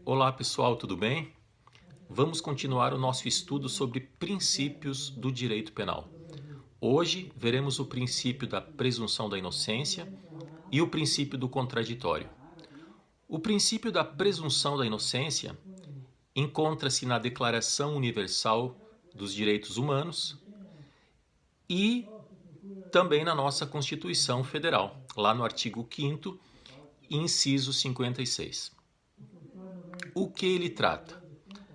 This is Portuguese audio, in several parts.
Olá pessoal, tudo bem? Vamos continuar o nosso estudo sobre princípios do direito penal. Hoje veremos o princípio da presunção da inocência e o princípio do contraditório. O princípio da presunção da inocência encontra-se na Declaração Universal dos Direitos Humanos e também na nossa Constituição Federal, lá no artigo 5º, inciso 56. O que ele trata?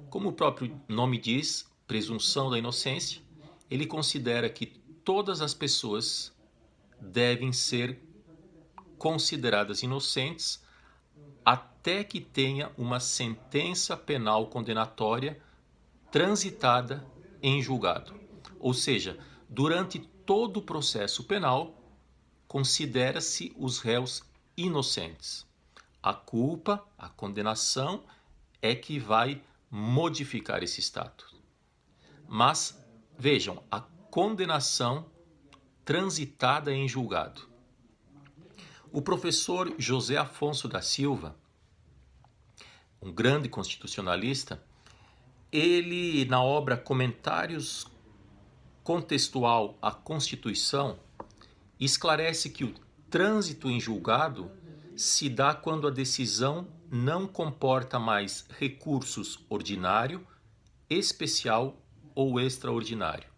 Como o próprio nome diz, presunção da inocência, ele considera que todas as pessoas devem ser consideradas inocentes até que tenha uma sentença penal condenatória transitada em julgado. Ou seja, durante todo o processo penal, considera-se os réus inocentes. A culpa, a condenação, é que vai modificar esse status. Mas, vejam, a condenação transitada em julgado. O professor José Afonso da Silva, um grande constitucionalista, ele, na obra Comentários Contextual à Constituição, esclarece que o trânsito em julgado se dá quando a decisão não comporta mais recursos ordinário, especial ou extraordinário.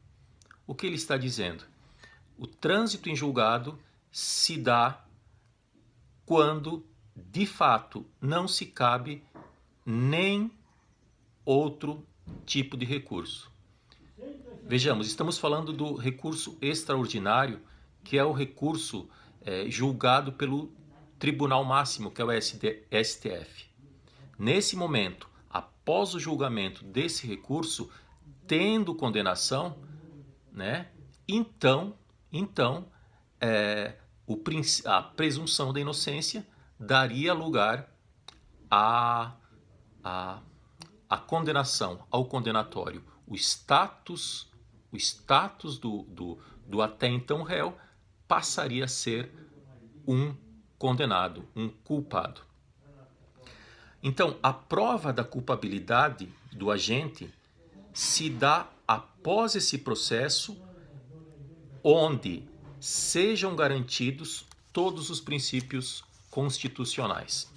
O que ele está dizendo? O trânsito em julgado se dá quando, de fato, não se cabe nem outro tipo de recurso. Vejamos, estamos falando do recurso extraordinário, que é o recurso julgado pelo Tribunal Máximo, que é o STF. Nesse momento, após o julgamento desse recurso, tendo condenação, né, então a presunção da inocência daria lugar à condenação, ao condenatório. O status do até então réu passaria a ser um condenado, um culpado. Então, a prova da culpabilidade do agente se dá após esse processo, onde sejam garantidos todos os princípios constitucionais.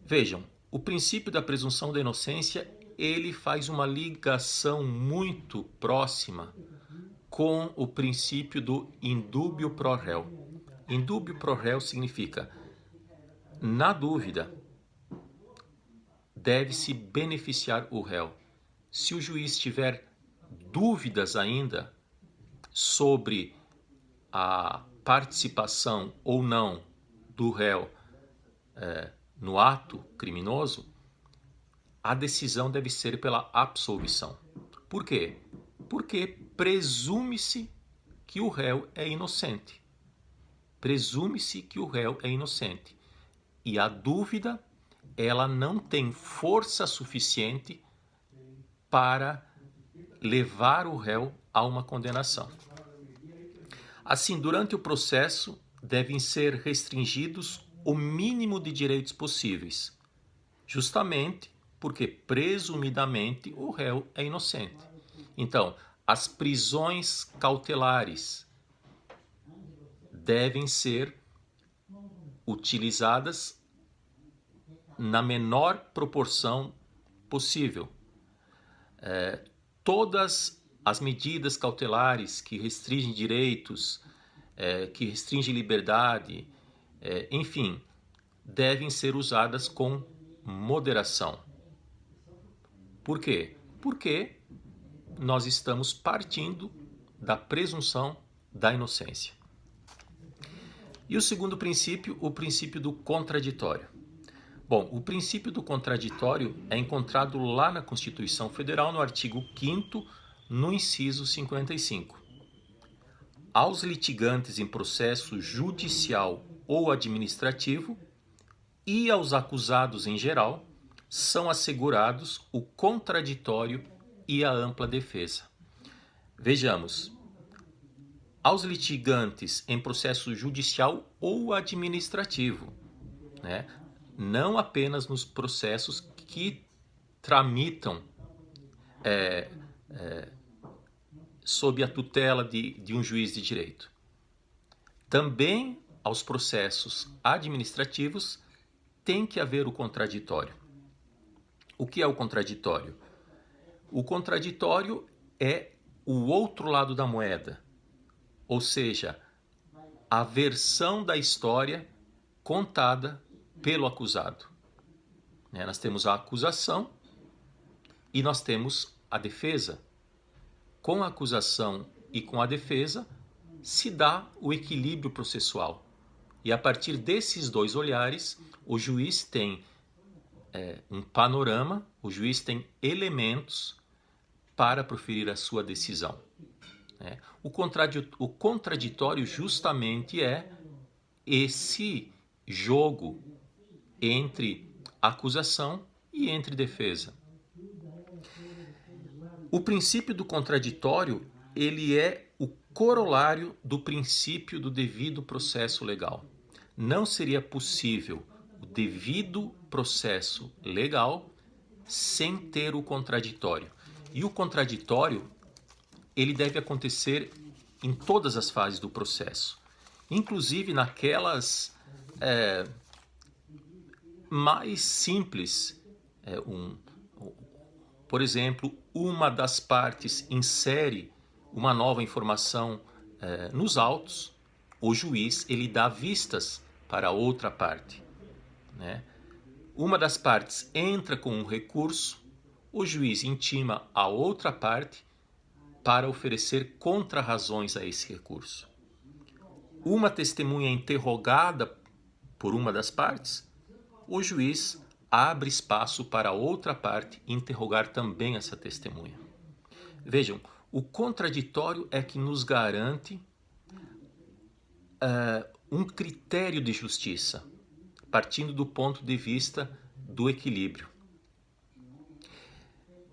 Vejam, o princípio da presunção da inocência, ele faz uma ligação muito próxima com o princípio do indúbio pro réu. Indúbio pro réu significa, na dúvida, deve-se beneficiar o réu. Se o juiz tiver dúvidas ainda sobre a participação ou não do réu no ato criminoso, a decisão deve ser pela absolvição. Por quê? Porque presume-se que o réu é inocente. Presume-se que o réu é inocente. E a dúvida, ela não tem força suficiente para levar o réu a uma condenação. Assim, durante o processo, devem ser restringidos o mínimo de direitos possíveis, justamente porque, presumidamente, o réu é inocente. Então, as prisões cautelares devem ser utilizadas na menor proporção possível. Todas as medidas cautelares que restringem direitos, que restringem liberdade, enfim, devem ser usadas com moderação. Por quê? Porque nós estamos partindo da presunção da inocência. E o segundo princípio, o princípio do contraditório. Bom, o princípio do contraditório é encontrado lá na Constituição Federal, no artigo 5º, no inciso 55. Aos litigantes em processo judicial ou administrativo e aos acusados em geral, são assegurados o contraditório e a ampla defesa. Vejamos, aos litigantes em processo judicial ou administrativo, né? não apenas nos processos que tramitam sob a tutela de um juiz de direito. Também aos processos administrativos tem que haver o contraditório. O que é o contraditório? O contraditório é o outro lado da moeda, ou seja, a versão da história contada pelo acusado. Nós temos a acusação e nós temos a defesa. Com a acusação e com a defesa se dá o equilíbrio processual. E a partir desses dois olhares, o juiz tem um panorama, o juiz tem elementos para proferir a sua decisão. O contraditório justamente é esse jogo entre acusação e entre defesa. O princípio do contraditório, ele é o corolário do princípio do devido processo legal. Não seria possível o devido processo legal sem ter o contraditório. E o contraditório, ele deve acontecer em todas as fases do processo, inclusive naquelas mais simples. Por exemplo, uma das partes insere uma nova informação nos autos, o juiz ele dá vistas para a outra parte. Uma das partes entra com um recurso, o juiz intima a outra parte para oferecer contrarrazões a esse recurso. Uma testemunha interrogada por uma das partes, o juiz abre espaço para a outra parte interrogar também essa testemunha. Vejam, o contraditório é que nos garante um critério de justiça, partindo do ponto de vista do equilíbrio.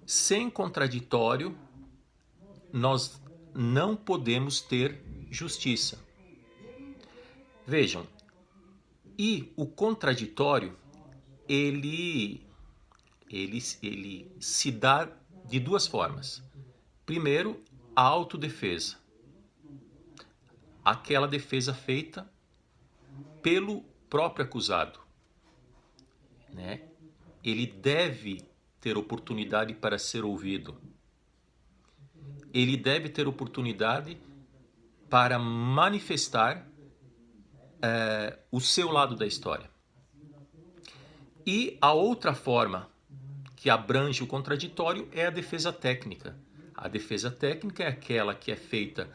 Sem contraditório, nós não podemos ter justiça. Vejam, e o contraditório, ele se dá de duas formas. Primeiro, a autodefesa. Aquela defesa feita pelo próprio acusado. Ele deve ter oportunidade para ser ouvido. Ele deve ter oportunidade para manifestar o seu lado da história. E a outra forma que abrange o contraditório é a defesa técnica. A defesa técnica é aquela que é feita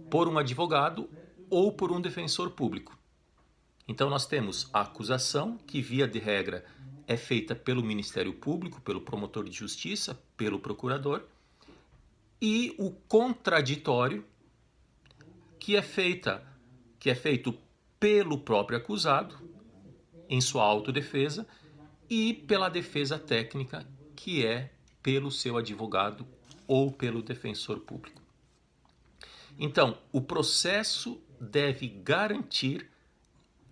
por um advogado ou por um defensor público. Então nós temos a acusação, que via de regra é feita pelo Ministério Público, pelo promotor de justiça, pelo procurador, e o contraditório, que é feito pelo próprio acusado, em sua autodefesa, e pela defesa técnica, que é pelo seu advogado ou pelo defensor público. Então, o processo deve garantir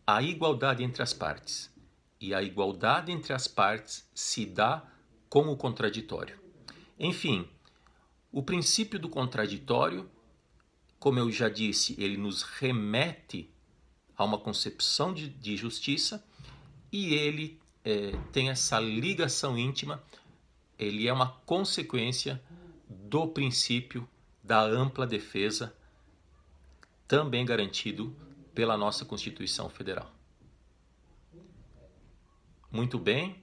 a igualdade entre as partes. E a igualdade entre as partes se dá com o contraditório. Enfim, o princípio do contraditório, como eu já disse, ele nos remete a uma concepção de justiça e ele tem essa ligação íntima, ele é uma consequência do princípio da ampla defesa, também garantido pela nossa Constituição Federal. Muito bem,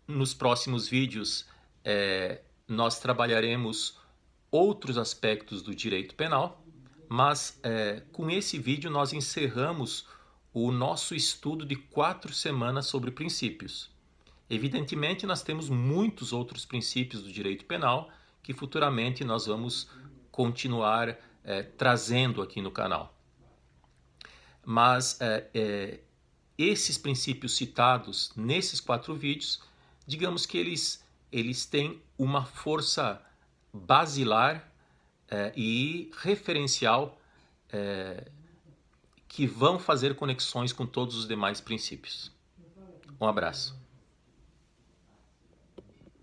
nos próximos vídeos nós trabalharemos outros aspectos do direito penal, mas com esse vídeo nós encerramos o nosso estudo de 4 semanas sobre princípios. Evidentemente, nós temos muitos outros princípios do direito penal que futuramente nós vamos continuar trazendo aqui no canal. Mas esses princípios citados nesses 4 vídeos, digamos que eles têm uma força basilar e referencial que vão fazer conexões com todos os demais princípios. Um abraço.